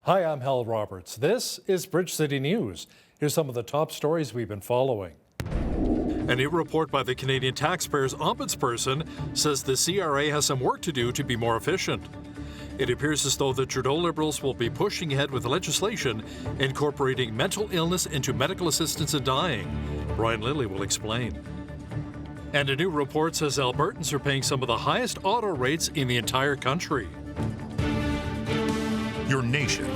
Hi, I'm Hal Roberts. This is Bridge City News. Here's some of the top stories we've been following. A new report by the Canadian Taxpayers Ombudsperson says the CRA has some work to do to be more efficient. It appears as though the Trudeau Liberals will be pushing ahead with legislation incorporating mental illness into medical assistance in dying. Brian Lilly will explain. And a new report says Albertans are paying some of the highest auto rates in the entire country. Your nation,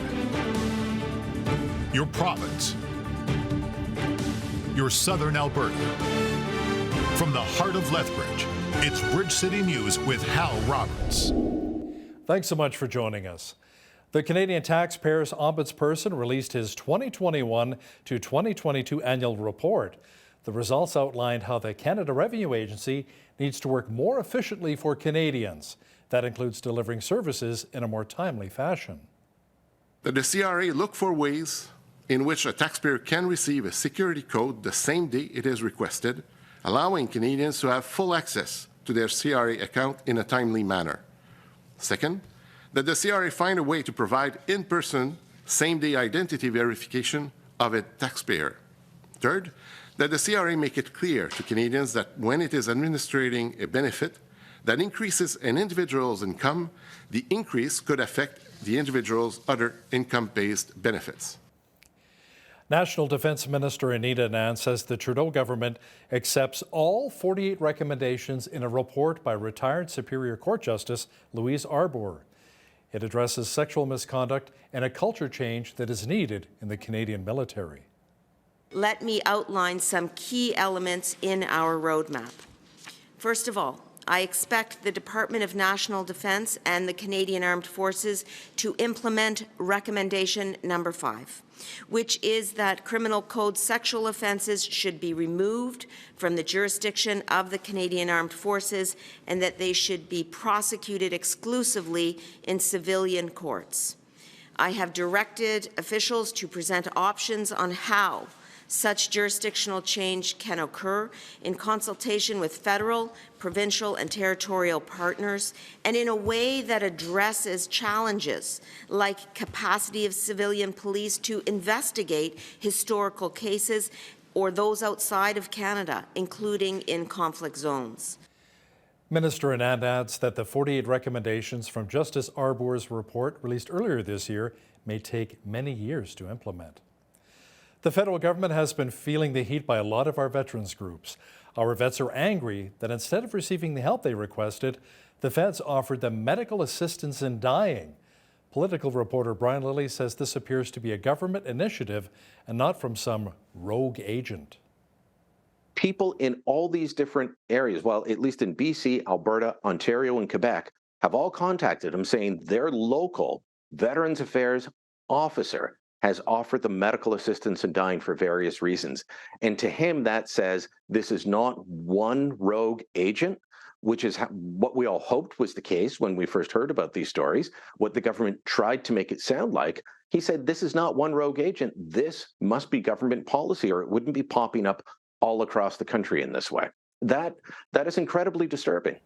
your province, your southern Alberta. From the heart of Lethbridge, it's Bridge City News with Hal Roberts. Thanks so much for joining us. The Canadian Taxpayers Ombudsperson released his 2021 to 2022 annual report. The results outlined how the Canada Revenue Agency needs to work more efficiently for Canadians. That includes delivering services in a more timely fashion. The CRA look for ways in which a taxpayer can receive a security code the same day it is requested, allowing Canadians to have full access to their CRA account in a timely manner. Second, that the CRA find a way to provide in-person, same-day identity verification of a taxpayer. Third, that the CRA make it clear to Canadians that when it is administering a benefit that increases an individual's income, the increase could affect the individual's other income-based benefits. National Defence Minister Anita Anand says the Trudeau government accepts all 48 recommendations in a report by retired Superior Court Justice Louise Arbour. It addresses sexual misconduct and a culture change that is needed in the Canadian military. Let me outline some key elements in our roadmap. First of all, I expect the Department of National Defence and the Canadian Armed Forces to implement recommendation number 5, which is that criminal code sexual offences should be removed from the jurisdiction of the Canadian Armed Forces and that they should be prosecuted exclusively in civilian courts. I have directed officials to present options on how such jurisdictional change can occur in consultation with federal, provincial, and territorial partners, and in a way that addresses challenges like capacity of civilian police to investigate historical cases or those outside of Canada, including in conflict zones. Minister Anand adds that the 48 recommendations from Justice Arbour's report released earlier this year may take many years to implement. The federal government has been feeling the heat by a lot of our veterans groups. Our vets are angry that instead of receiving the help they requested, the feds offered them medical assistance in dying. Political reporter Brian Lilly says this appears to be a government initiative and not from some rogue agent. People in all these different areas, well, at least in BC, Alberta, Ontario, and Quebec, have all contacted him saying their local Veterans Affairs officer has offered them medical assistance in dying for various reasons. And to him, that says this is not one rogue agent, which is what we all hoped was the case when we first heard about these stories, what the government tried to make it sound like. He said, this is not one rogue agent. This must be government policy, or it wouldn't be popping up all across the country in this way. That is incredibly disturbing.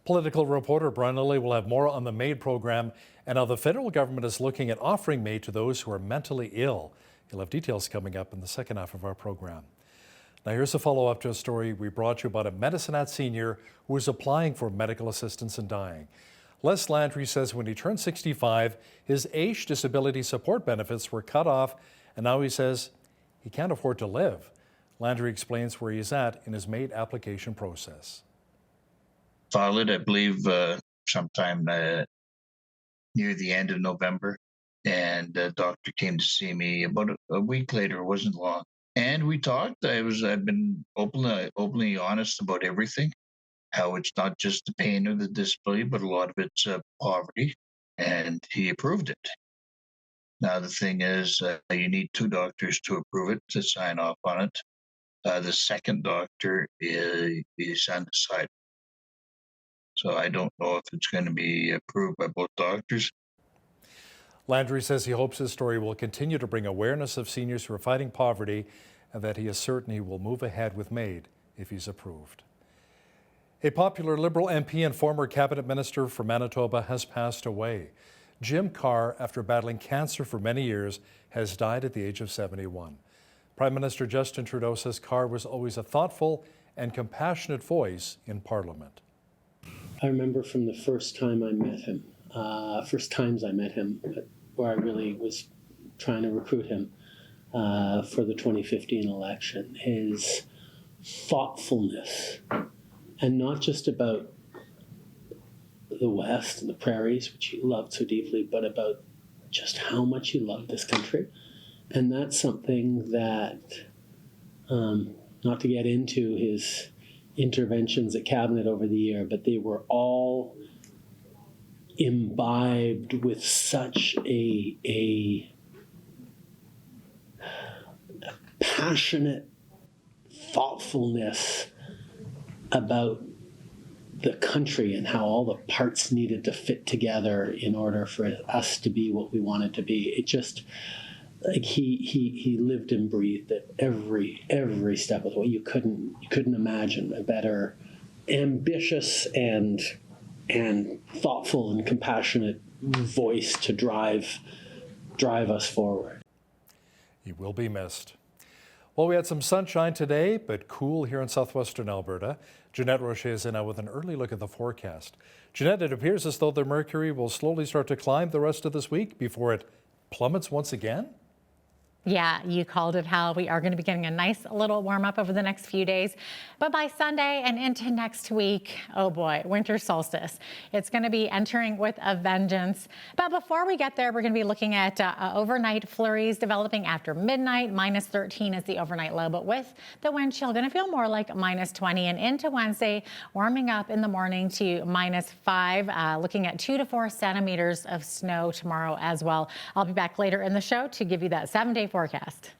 Political reporter Brian Lilly will have more on the MAID program and how the federal government is looking at offering MAID to those who are mentally ill. He'll have details coming up in the second half of our program. Now here's a follow-up to a story we brought you about a Medicinet senior who is applying for medical assistance in dying. Les Landry says when he turned 65, his age disability support benefits were cut off, and now he says he can't afford to live. Landry explains where he is at in his MAID application process. Filed it, I believe, sometime near the end of November, and the doctor came to see me about a week later. It wasn't long, and we talked. I've been openly honest about everything, how it's not just the pain or the disability, but a lot of it's poverty, and he approved it. Now the thing is, you need 2 doctors to approve it, to sign off on it. The second doctor is undecided. So I don't know if it's going to be approved by both doctors. Landry says he hopes his story will continue to bring awareness of seniors who are fighting poverty and that he is certain he will move ahead with MAID if he's approved. A popular Liberal MP and former cabinet minister for Manitoba has passed away. Jim Carr, after battling cancer for many years, has died at the age of 71. Prime Minister Justin Trudeau says Carr was always a thoughtful and compassionate voice in Parliament. I remember from the first times I met him, where I really was trying to recruit him for the 2015 election, his thoughtfulness, and not just about the West and the prairies, which he loved so deeply, but about just how much he loved this country. And that's something that, not to get into his interventions at Cabinet over the year, but they were all imbibed with such a passionate thoughtfulness about the country and how all the parts needed to fit together in order for us to be what we wanted to be. It just, like, he lived and breathed it every step of the way. You couldn't imagine a better ambitious and thoughtful and compassionate voice to drive us forward. He will be missed. Well, we had some sunshine today, but cool here in southwestern Alberta. Jeanette Rocher is in now with an early look at the forecast. Jeanette, it appears as though the mercury will slowly start to climb the rest of this week before it plummets once again. Yeah, you called it, Hal. We are going to be getting a nice little warm up over the next few days. But by Sunday and into next week, oh boy, winter solstice. It's going to be entering with a vengeance. But before we get there, we're going to be looking at overnight flurries developing after midnight. -13 is the overnight low, but with the wind chill, going to feel more like -20. And into Wednesday, warming up in the morning to -5, looking at 2 to 4 centimeters of snow tomorrow as well. I'll be back later in the show to give you that 7-day forecast.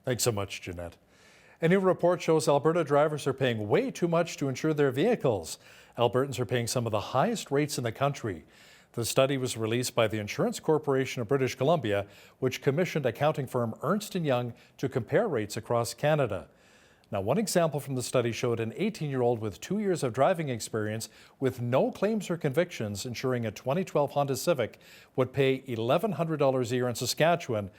Thanks so much, Jeanette. A new report shows Alberta drivers are paying way too much to insure their vehicles. Albertans are paying some of the highest rates in the country. The study was released by the Insurance Corporation of British Columbia, which commissioned accounting firm Ernst & Young to compare rates across Canada. Now, one example from the study showed an 18-year-old with 2 years of driving experience with no claims or convictions insuring a 2012 Honda Civic would pay $1,100 a year in Saskatchewan,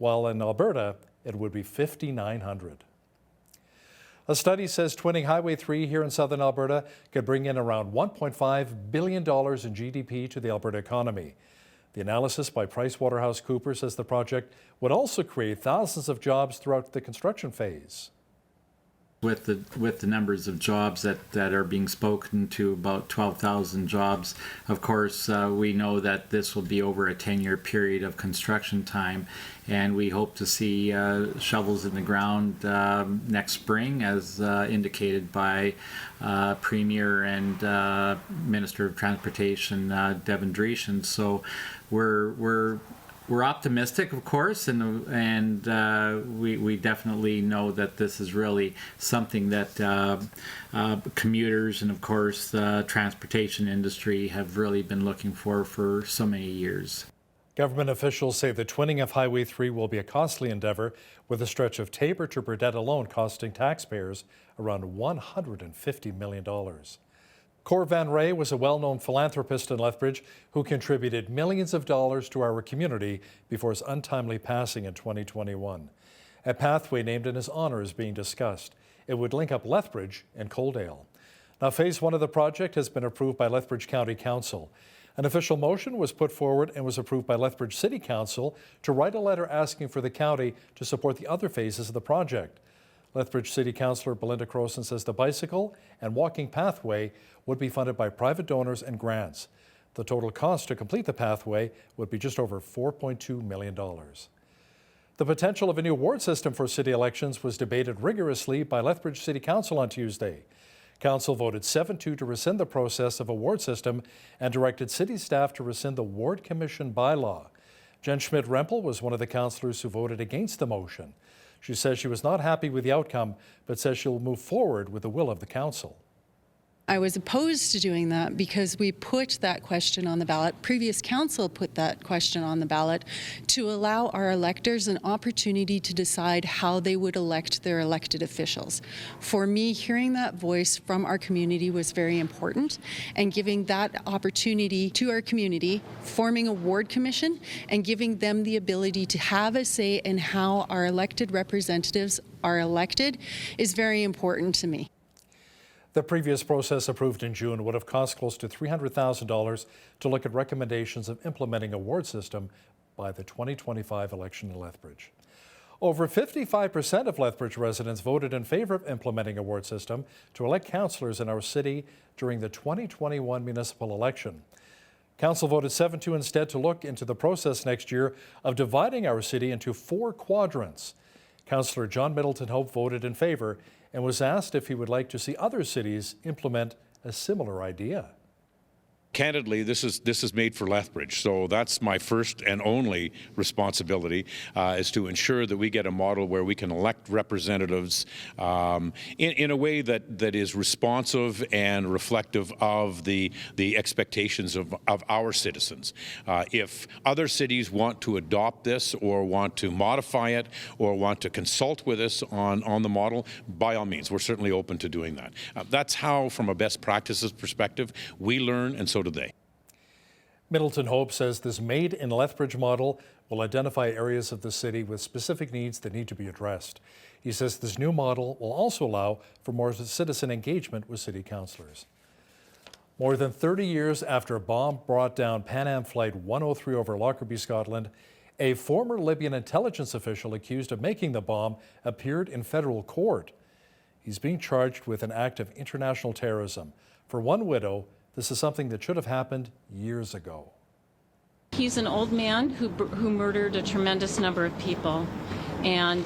while in Alberta, it would be $5,900. A study says twinning Highway 3 here in southern Alberta could bring in around $1.5 billion in GDP to the Alberta economy. The analysis by PricewaterhouseCoopers says the project would also create thousands of jobs throughout the construction phase. With the numbers of jobs that are being spoken to, about 12,000 jobs, of course, we know that this will be over a 10-year period of construction time, and we hope to see shovels in the ground next spring, as indicated by Premier and Minister of Transportation Devin Dreeshen. So we're optimistic, of course, and we definitely know that this is really something that commuters and, of course, the transportation industry have really been looking for so many years. Government officials say the twinning of Highway 3 will be a costly endeavor, with a stretch of Taber to Burdett alone costing taxpayers around $150 million. Cor Van Ray was a well-known philanthropist in Lethbridge who contributed millions of dollars to our community before his untimely passing in 2021. A pathway named in his honor is being discussed. It would link up Lethbridge and Coaldale. Now, phase 1 of the project has been approved by Lethbridge County Council. An official motion was put forward and was approved by Lethbridge City Council to write a letter asking for the county to support the other phases of the project. Lethbridge City Councillor Belinda Croson says the bicycle and walking pathway would be funded by private donors and grants. The total cost to complete the pathway would be just over $4.2 million. The potential of a new award system for city elections was debated rigorously by Lethbridge City Council on Tuesday. Council voted 7-2 to rescind the process of award system and directed city staff to rescind the ward commission bylaw. Jen Schmidt-Rempel was one of the councillors who voted against the motion. She says she was not happy with the outcome, but says she'll move forward with the will of the council. I was opposed to doing that because we put that question on the ballot. Previous council put that question on the ballot to allow our electors an opportunity to decide how they would elect their elected officials. For me, hearing that voice from our community was very important, and giving that opportunity to our community, forming a ward commission and giving them the ability to have a say in how our elected representatives are elected is very important to me. The previous process approved in June would have cost close to $300,000 to look at recommendations of implementing a ward system by the 2025 election in Lethbridge. Over 55% of Lethbridge residents voted in favor of implementing a ward system to elect councillors in our city during the 2021 municipal election. Council voted 7-2 instead to look into the process next year of dividing our city into 4 quadrants. Councillor John Middleton Hope voted in favor and was asked if he would like to see other cities implement a similar idea. Candidly, this is made for Lethbridge, so that's my first and only responsibility, is to ensure that we get a model where we can elect representatives in a way that is responsive and reflective of the expectations of our citizens. If other cities want to adopt this or want to modify it or want to consult with us on the model, by all means, we're certainly open to doing that. That's how, from a best practices perspective, we learn, and so do they. Middleton Hope says this Made in Lethbridge model will identify areas of the city with specific needs that need to be addressed. He says this new model will also allow for more citizen engagement with city councillors. More than 30 years after a bomb brought down Pan Am Flight 103 over Lockerbie, Scotland, a former Libyan intelligence official accused of making the bomb appeared in federal court. He's being charged with an act of international terrorism. For one widow, this is something that should have happened years ago. He's an old man who murdered a tremendous number of people, and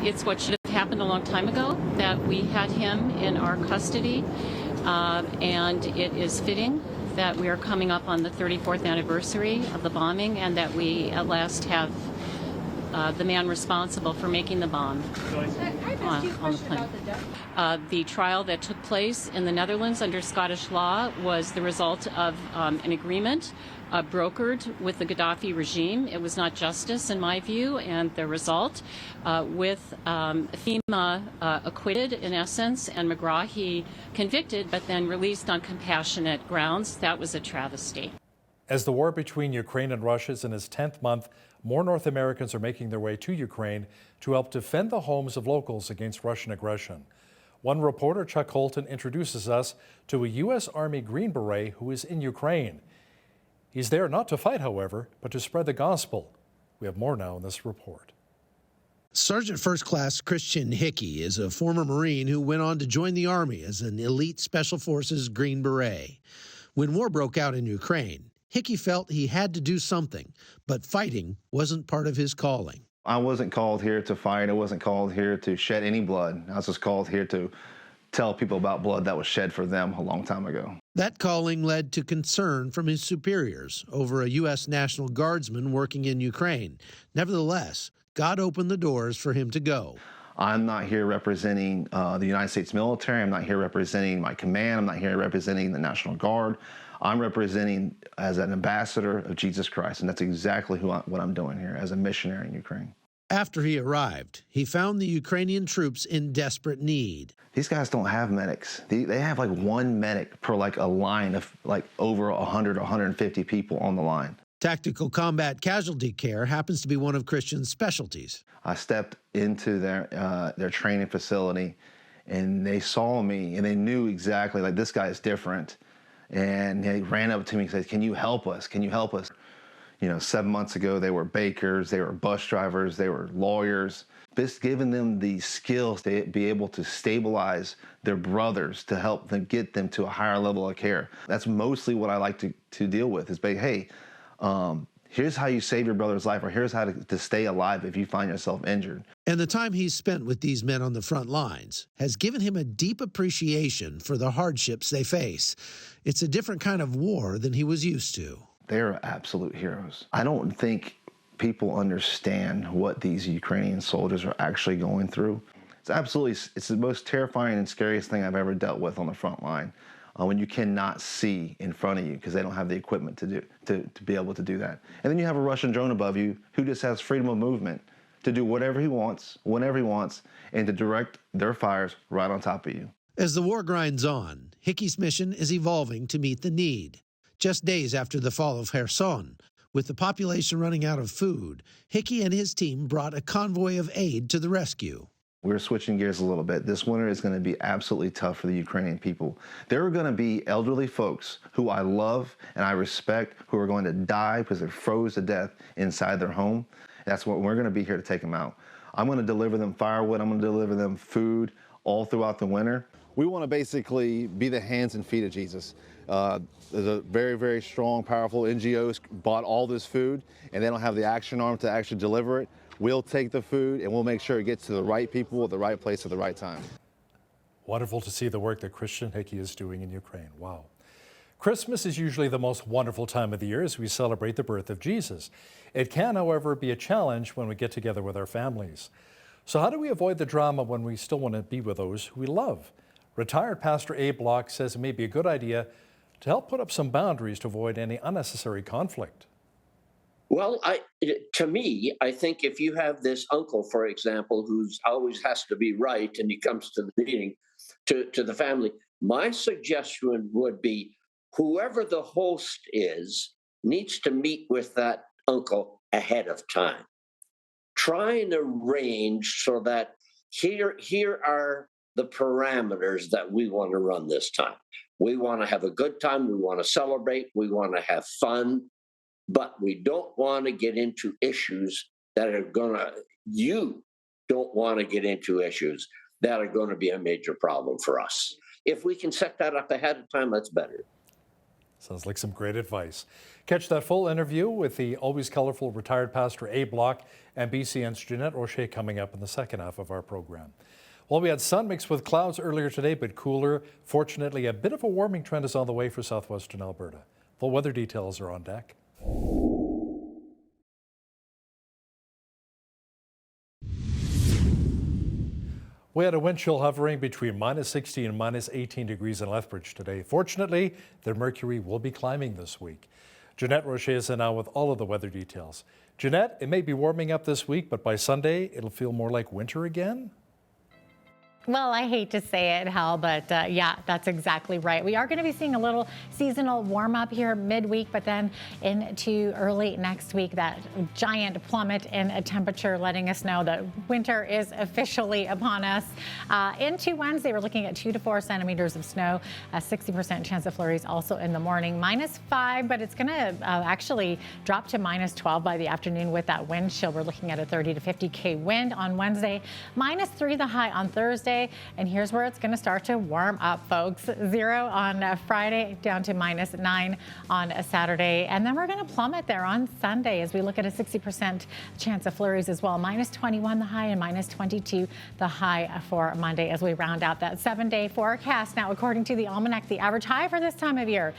it's what should have happened a long time ago that we had him in our custody, and it is fitting that we are coming up on the 34th anniversary of the bombing and that we at last have the man responsible for making the bomb on the plane. The trial that took place in the Netherlands under Scottish law was the result of an agreement brokered with the Gaddafi regime. It was not justice, in my view, and the result with FEMA acquitted, in essence, and McGrahy convicted, but then released on compassionate grounds. That was a travesty. As the war between Ukraine and Russia is in its 10th month, more North Americans are making their way to Ukraine to help defend the homes of locals against Russian aggression. One reporter, Chuck Holton, introduces us to a U.S. Army Green Beret who is in Ukraine. He's there not to fight, however, but to spread the gospel. We have more now in this report. Sergeant First Class Christian Hickey is a former Marine who went on to join the Army as an elite Special Forces Green Beret. When war broke out in Ukraine, Hickey felt he had to do something, but fighting wasn't part of his calling. I wasn't called here to fight. I wasn't called here to shed any blood. I was just called here to tell people about blood that was shed for them a long time ago. That calling led to concern from his superiors over a U.S. National Guardsman working in Ukraine. Nevertheless, God opened the doors for him to go. I'm not here representing the United States military. I'm not here representing my command. I'm not here representing the National Guard. I'm representing as an ambassador of Jesus Christ, and that's exactly what I'm doing here as a missionary in Ukraine. After he arrived, he found the Ukrainian troops in desperate need. These guys don't have medics. They have like one medic per like a line of like over 100 or 150 people on the line. Tactical combat casualty care happens to be one of Christian's specialties. I stepped into their training facility, and they saw me, and they knew exactly, like, this guy is different. And they ran up to me and said, "Can you help us? Can you help us?" You know, 7 months ago, they were bakers, they were bus drivers, they were lawyers. Just giving them the skills to be able to stabilize their brothers, to help them get them to a higher level of care. That's mostly what I like to deal with is, hey, here's how you save your brother's life, or here's how to stay alive if you find yourself injured. And the time he's spent with these men on the front lines has given him a deep appreciation for the hardships they face. It's a different kind of war than he was used to. They're absolute heroes. I don't think people understand what these Ukrainian soldiers are actually going through. It's the most terrifying and scariest thing I've ever dealt with on the front line. When you cannot see in front of you because they don't have the equipment to be able to do that. And then you have a Russian drone above you who just has freedom of movement to do whatever he wants, whenever he wants, and to direct their fires right on top of you. As the war grinds on, Hickey's mission is evolving to meet the need. Just days after the fall of Kherson, with the population running out of food, Hickey and his team brought a convoy of aid to the rescue. We're switching gears a little bit. This winter is going to be absolutely tough for the Ukrainian people. There are going to be elderly folks who I love and I respect who are going to die because they're froze to death inside their home. That's what we're going to be here to take them out. I'm going to deliver them firewood. I'm going to deliver them food all throughout the winter. We want to basically be the hands and feet of Jesus. There's a very, very strong, powerful NGOs bought all this food, and they don't have the action arm to actually deliver it. We'll take the food, and we'll make sure it gets to the right people at the right place at the right time. Wonderful to see the work that Christian Hickey is doing in Ukraine. Wow. Christmas is usually the most wonderful time of the year as we celebrate the birth of Jesus. It can, however, be a challenge when we get together with our families. So how do we avoid the drama when we still want to be with those who we love? Retired Pastor Abe Block says it may be a good idea to help put up some boundaries to avoid any unnecessary conflict. Well, to me, I think if you have this uncle, for example, who's always has to be right and he comes to the meeting, to the family, my suggestion would be whoever the host is needs to meet with that uncle ahead of time. Try and arrange so that here are the parameters that we want to run this time. We want to have a good time. We want to celebrate. We want to have fun. But we don't want to get into issues that are you don't want to get into issues that are going to be a major problem for us. If we can set that up ahead of time, that's better. Sounds like some great advice. Catch that full interview with the always colorful retired pastor Abe Block and BCN's Jeanette Rocher coming up in the second half of our program. Well, we had sun mixed with clouds earlier today, but cooler. Fortunately, a bit of a warming trend is on the way for southwestern Alberta. Full weather details are on deck. We had a wind chill hovering between -60 and -18 degrees in Lethbridge today. Fortunately, the mercury will be climbing this week. Jeanette Rocher is in now with all of the weather details. Jeanette, it may be warming up this week, but by Sunday, it'll feel more like winter again? Well, I hate to say it, Hal, but yeah, that's exactly right. We are going to be seeing a little seasonal warm up here midweek, but then into early next week, that giant plummet in temperature letting us know that winter is officially upon us. Into Wednesday, we're looking at 2 to 4 centimeters of snow, a 60% chance of flurries also in the morning, -5, but it's going to actually drop to -12 by the afternoon with that wind chill. We're looking at a 30 to 50 wind on Wednesday, -3 the high on Thursday. And here's where it's going to start to warm up, folks. 0 on Friday, down to -9 on a Saturday. And then we're going to plummet there on Sunday as we look at a 60% chance of flurries as well. -21 the high and -22 the high for Monday as we round out that 7-day forecast. Now, according to the Almanac, the average high for this time of year,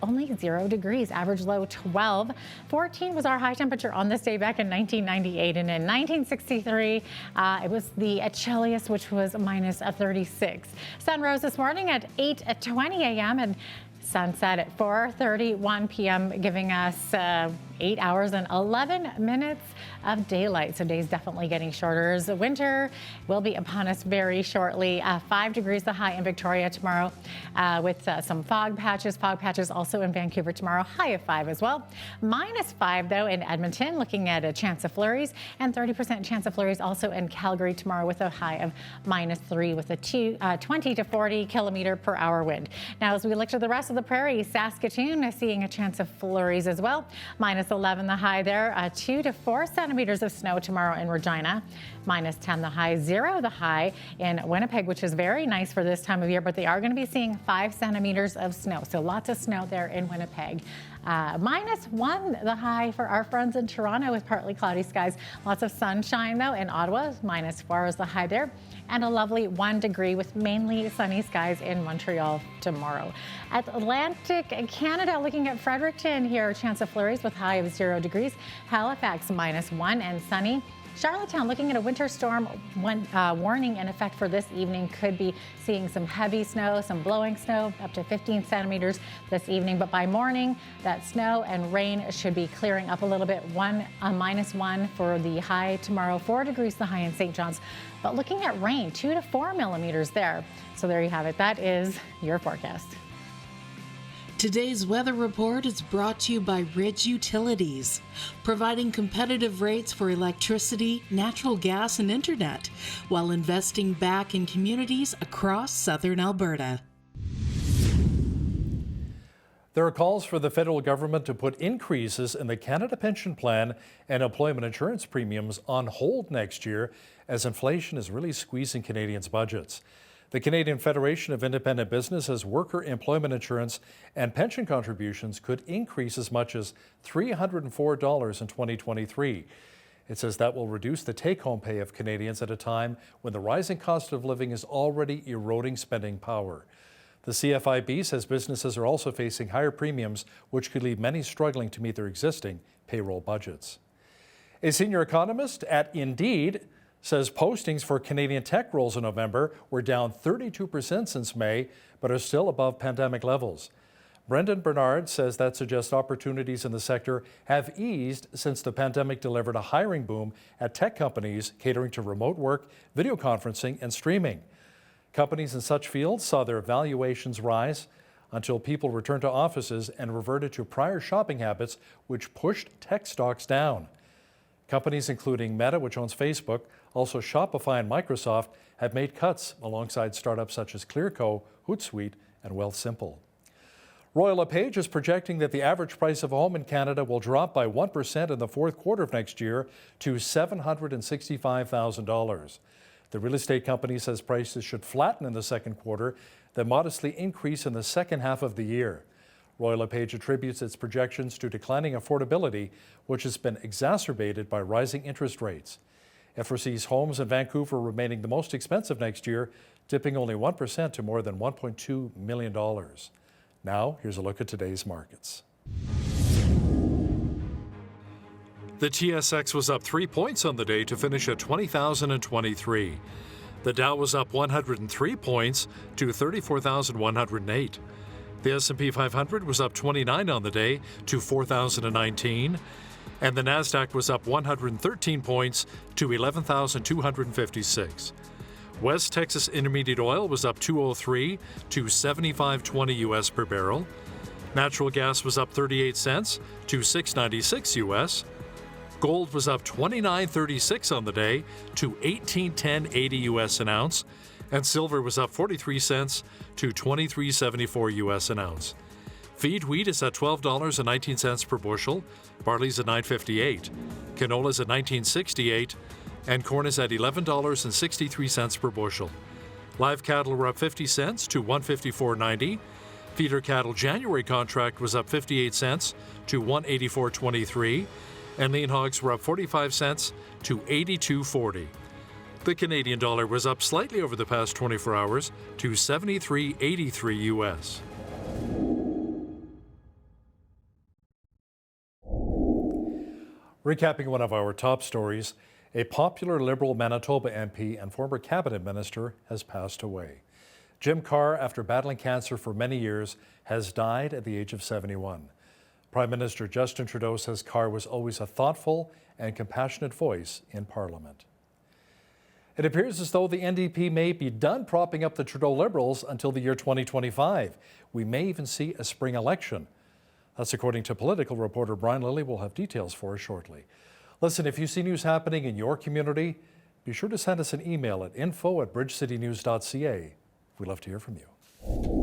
only 0 degrees, average low 12. 14 was our high temperature on this day back in 1998. And in 1963, it was the chilliest, which was -36. Sun rose this morning at 8:20 a.m. and sunset at 4:31 p.m., giving us 8 hours and 11 minutes of daylight. So days definitely getting shorter. As the winter will be upon us very shortly. 5 degrees the high in Victoria tomorrow with some fog patches. Fog patches also in Vancouver tomorrow. High of 5 as well. -5 though in Edmonton, looking at a chance of flurries, and 30% chance of flurries also in Calgary tomorrow with a high of -3 with a 20 to 40 kilometer per hour wind. Now as we look to the rest of the prairie, Saskatoon is seeing a chance of flurries as well. -11 the high there, 2 to 4 centimeters of snow tomorrow in Regina. -10 the high, 0 the high in Winnipeg, which is very nice for this time of year, but they are going to be seeing 5 centimeters of snow. So lots of snow there in Winnipeg. -1 the high for our friends in Toronto with partly cloudy skies. Lots of sunshine though in Ottawa. -4 is the high there. And a lovely 1 degree with mainly sunny skies in Montreal tomorrow. Atlantic Canada, looking at Fredericton here, chance of flurries with high of 0 degrees. Halifax -1 and sunny. Charlottetown looking at a winter storm warning in effect for this evening. Could be seeing some heavy snow, some blowing snow, up to 15 centimeters this evening. But by morning, that snow and rain should be clearing up a little bit. -1 for the high tomorrow, 4 degrees the high in St. John's. But looking at rain, 2 to 4 millimeters there. So there you have it. That is your forecast. Today's weather report is brought to you by Ridge Utilities, providing competitive rates for electricity, natural gas, and internet, while investing back in communities across southern Alberta. There are calls for the federal government to put increases in the Canada Pension Plan and employment insurance premiums on hold next year as inflation is really squeezing Canadians' budgets. The Canadian Federation of Independent Business says worker employment insurance and pension contributions could increase as much as $304 in 2023. It says that will reduce the take-home pay of Canadians at a time when the rising cost of living is already eroding spending power. The CFIB says businesses are also facing higher premiums, which could leave many struggling to meet their existing payroll budgets. A senior economist at Indeed says postings for Canadian tech roles in November were down 32% since May, but are still above pandemic levels. Brendan Bernard says that suggests opportunities in the sector have eased since the pandemic delivered a hiring boom at tech companies catering to remote work, video conferencing, and streaming. Companies in such fields saw their valuations rise until people returned to offices and reverted to prior shopping habits, which pushed tech stocks down. Companies including Meta, which owns Facebook, also Shopify and Microsoft, have made cuts alongside startups such as Clearco, Hootsuite, and Wealthsimple. Royal LePage is projecting that the average price of a home in Canada will drop by 1% in the fourth quarter of next year to $765,000. The real estate company says prices should flatten in the second quarter, then modestly increase in the second half of the year. Royal LePage attributes its projections to declining affordability, which has been exacerbated by rising interest rates. It foresees homes in Vancouver remaining the most expensive next year, dipping only 1% to more than $1.2 million. Now, here's a look at today's markets. The TSX was up 3 points on the day to finish at 20,023. The Dow was up 103 points to 34,108. The S&P 500 was up 29 on the day to 4,019, and the Nasdaq was up 113 points to 11,256. West Texas Intermediate Oil was up 203 to 75.20 US per barrel. Natural gas was up 38 cents to 6.96 US. Gold was up 29.36 on the day to 18.10.80 US an ounce, and silver was up 43 cents to 23.74 US an ounce. Feed wheat is at $12.19 per bushel, barley's at $9.58, canola's at $19.68, and corn is at $11.63 per bushel. Live cattle were up 50 cents to $154.90. Feeder cattle January contract was up 58 cents to $184.23, and lean hogs were up 45 cents to $82.40. The Canadian dollar was up slightly over the past 24 hours to 73.83 US. Recapping one of our top stories, a popular Liberal Manitoba MP and former cabinet minister has passed away. Jim Carr, after battling cancer for many years, has died at the age of 71. Prime Minister Justin Trudeau says Carr was always a thoughtful and compassionate voice in Parliament. It appears as though the NDP may be done propping up the Trudeau Liberals until the year 2025. We may even see a spring election. That's according to political reporter Brian Lilly. We'll have details for us shortly. Listen, if you see news happening in your community, be sure to send us an email at info@bridgecitynews.ca. We'd love to hear from you.